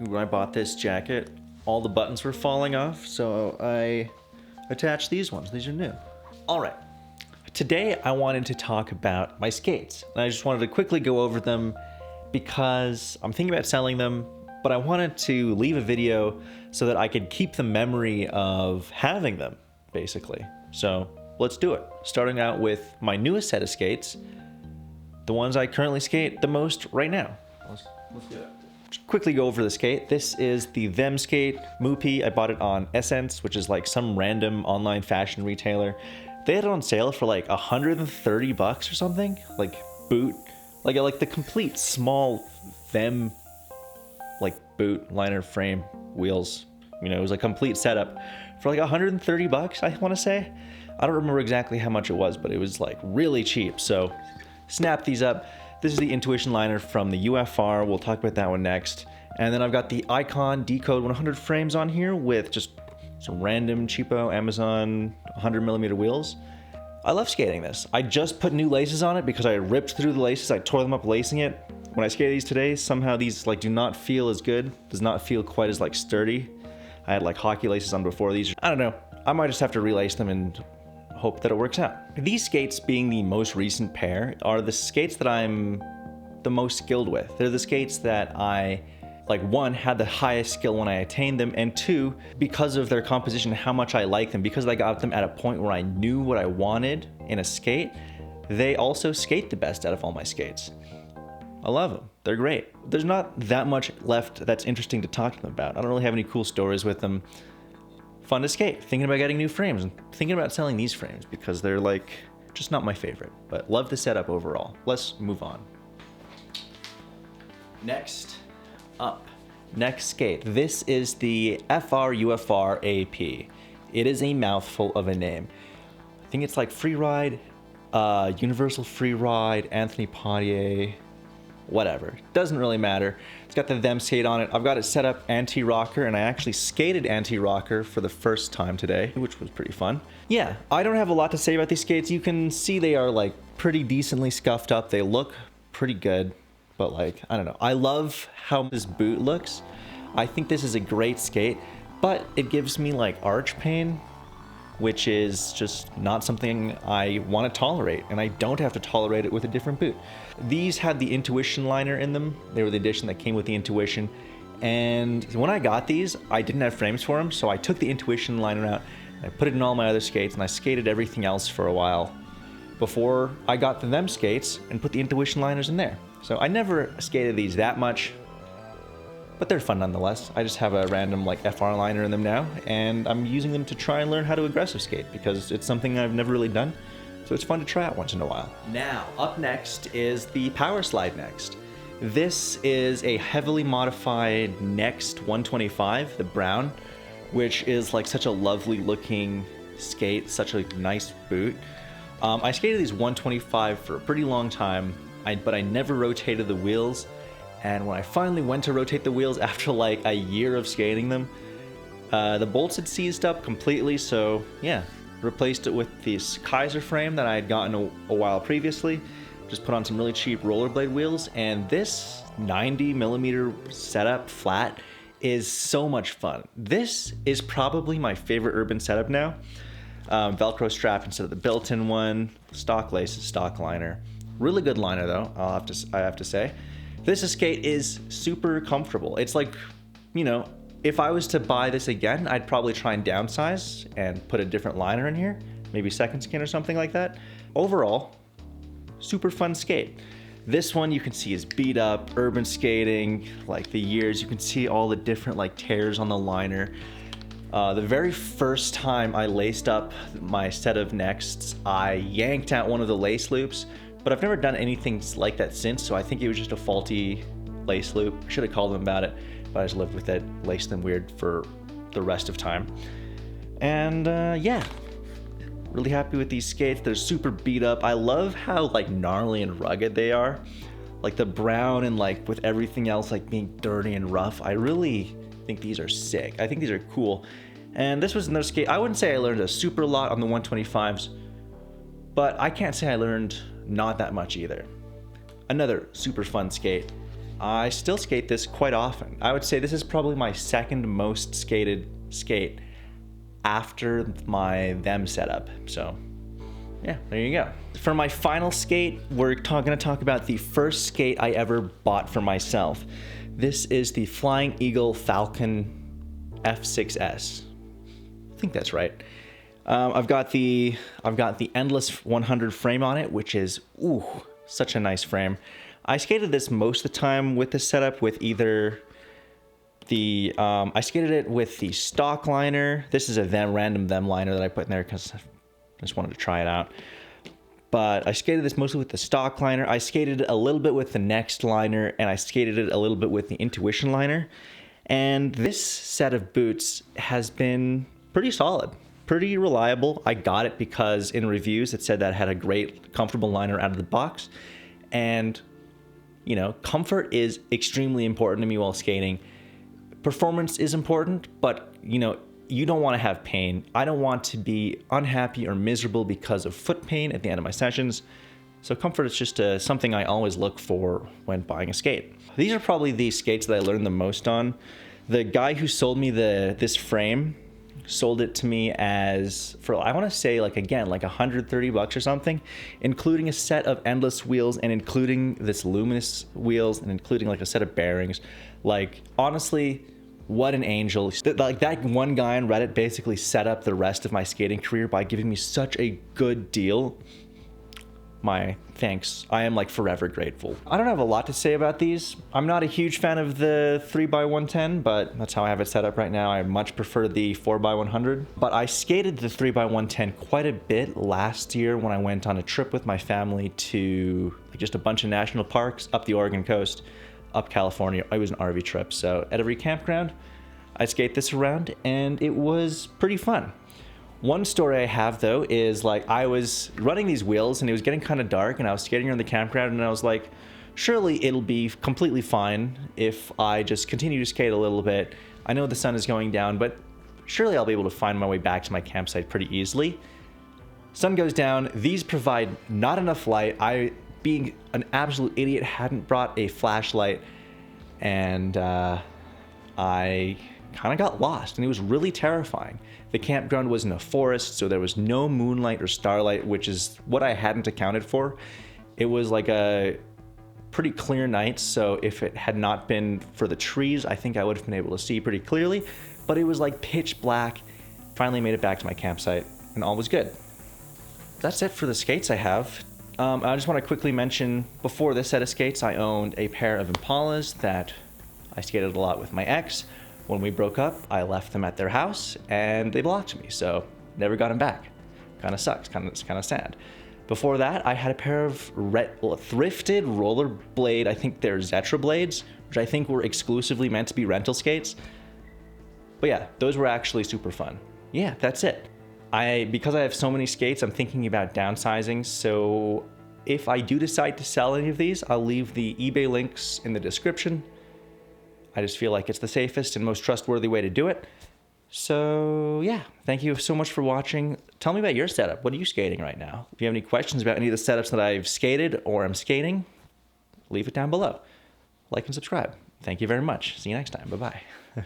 when I bought this jacket, all the buttons were falling off, so I attached these ones. These are new. All right. Today I wanted to talk about my skates. And I just wanted to quickly go over them because I'm thinking about selling them, but I wanted to leave a video so that I could keep the memory of having them, basically. So let's do it. Starting out with my newest set of skates, the ones I currently skate the most right now. Let's do it. Just quickly go over the skate. This is the Them Skate Moopy. I bought it on Essence, which is like some random online fashion retailer. They had it on sale for like $130 or something, like boot, like the complete small Them like boot liner frame wheels. You know, it was a complete setup for like $130, I want to say. I don't remember exactly how much it was, but it was like really cheap. So snap these up. This is the Intuition liner from the UFR. We'll talk about that one next. And then I've got the Icon Decode 100 frames on here with just some random cheapo Amazon 100mm wheels. I love skating this. I just put new laces on it because I ripped through the laces. I tore them up lacing it. When I skate these today, somehow these like do not feel as good. Does not feel quite as like sturdy. I had like hockey laces on before these. I don't know. I might just have to relace them and hope that it works out. These skates, being the most recent pair, are the skates that I'm the most skilled with. They're the skates that I, like, one, had the highest skill when I attained them, and two, because of their composition, how much I like them, because I got them at a point where I knew what I wanted in a skate, they also skate the best out of all my skates. I love them. They're great. There's not that much left that's interesting to talk to them about. I don't really have any cool stories with them. Fun to skate, thinking about getting new frames and thinking about selling these frames because they're like just not my favorite, but love the setup overall. Let's move on. Next up, next skate. This is the FR UFR AP. It is a mouthful of a name. I think it's like Freeride, Universal Freeride, Anthony Poitier, whatever. Doesn't really matter. It's got the Them Skate on it. I've got it set up anti-rocker, and I actually skated anti-rocker for the first time today, which was pretty fun. Yeah, I don't have a lot to say about these skates. You can see they are like pretty decently scuffed up. They look pretty good, but like, I don't know. I love how this boot looks. I think this is a great skate, but it gives me like arch pain, which is just not something I want to tolerate, and I don't have to tolerate it with a different boot. These had the Intuition liner in them. They were the edition that came with the Intuition, and when I got these, I didn't have frames for them, so I took the Intuition liner out, and I put it in all my other skates, and I skated everything else for a while before I got the Them skates and put the Intuition liners in there. So I never skated these that much, but they're fun nonetheless. I just have a random like FR liner in them now, and I'm using them to try and learn how to aggressive skate because it's something I've never really done, so it's fun to try out once in a while. Now, up next is the Power Slide Next. This is a heavily modified Next 125, the brown, which is like such a lovely looking skate, such a nice boot. I skated these 125 for a pretty long time, but I never rotated the wheels. And when I finally went to rotate the wheels after like a year of skating them, the bolts had seized up completely, so yeah, replaced it with this Kaiser frame that I had gotten a while previously, just put on some really cheap rollerblade wheels, and this 90mm setup flat is so much fun. This is probably my favorite urban setup now. Velcro strap instead of the built-in one, stock laces, stock liner. Really good liner though, I have to say. This skate is super comfortable. It's like, you know, if I was to buy this again, I'd probably try and downsize and put a different liner in here, maybe second skin or something like that. Overall, super fun skate. This one you can see is beat up, urban skating, like the years. You can see all the different like tears on the liner. The very first time I laced up my set of Nexts, I yanked out one of the lace loops, but I've never done anything like that since, so I think it was just a faulty lace loop. I should have called them about it, but I just lived with it, laced them weird for the rest of time. And yeah, really happy with these skates. They're super beat up. I love how like gnarly and rugged they are. Like the brown and like with everything else like being dirty and rough. I really think these are sick. I think these are cool. And this was another skate. I wouldn't say I learned a super lot on the 125s, but I can't say I learned not that much either. Another super fun skate. I still skate this quite often. I would say this is probably my second most skated skate after my Them setup. So yeah, there you go. For my final skate, we're gonna talk about the first skate I ever bought for myself. This is the Flying Eagle Falcon F6S. I think that's right. I've got the Endless 100 frame on it, which is such a nice frame. I skated this most of the time with this setup with either the I skated it with the stock liner. This is a random Them liner that I put in there because I just wanted to try it out. But I skated this mostly with the stock liner. I skated it a little bit with the Next liner, and I skated it a little bit with the Intuition liner. And this set of boots has been pretty solid, pretty reliable. I got it because in reviews it said that it had a great, comfortable liner out of the box. And, you know, comfort is extremely important to me while skating. Performance is important, but, you know, you don't want to have pain. I don't want to be unhappy or miserable because of foot pain at the end of my sessions. So comfort is just something I always look for when buying a skate. These are probably the skates that I learned the most on. The guy who sold me this frame sold it to me as, for I want to say like $130 or something, including a set of Endless wheels and including this Luminous wheels and including like a set of bearings. Like, honestly, what an angel. Like, that one guy on Reddit basically set up the rest of my skating career by giving me such a good deal. My thanks. I am like forever grateful. I don't have a lot to say about these. I'm not a huge fan of the 3x110, but that's how I have it set up right now. I much prefer the 4x100. But I skated the 3x110 quite a bit last year when I went on a trip with my family to like just a bunch of national parks up the Oregon coast, up California. It was an RV trip. So at every campground, I skate this around and it was pretty fun. One story I have though is like I was running these wheels and it was getting kind of dark and I was skating around the campground and I was like, surely it'll be completely fine if I just continue to skate a little bit. I know the sun is going down, but surely I'll be able to find my way back to my campsite pretty easily. Sun goes down. These provide not enough light. I, being an absolute idiot, hadn't brought a flashlight and I kind of got lost and it was really terrifying. The campground was in a forest, so there was no moonlight or starlight, which is what I hadn't accounted for. It was like a pretty clear night, so if it had not been for the trees, I think I would have been able to see pretty clearly, but it was like pitch black. Finally made it back to my campsite and all was good. That's it for the skates I have. I just want to quickly mention, before this set of skates, I owned a pair of Impalas that I skated a lot with my ex. When we broke up, I left them at their house and they blocked me, so never got them back. Kind of sucks, it's kind of sad. Before that, I had a pair of thrifted rollerblade, I think they're Zetra blades, which I think were exclusively meant to be rental skates. But yeah, those were actually super fun. Yeah, that's it. Because I have so many skates, I'm thinking about downsizing, so if I do decide to sell any of these, I'll leave the eBay links in the description. I just feel like it's the safest and most trustworthy way to do it. So yeah, thank you so much for watching. Tell me about your setup. What are you skating right now? If you have any questions about any of the setups that I've skated or am skating, leave it down below. Like and subscribe. Thank you very much. See you next time. Bye-bye.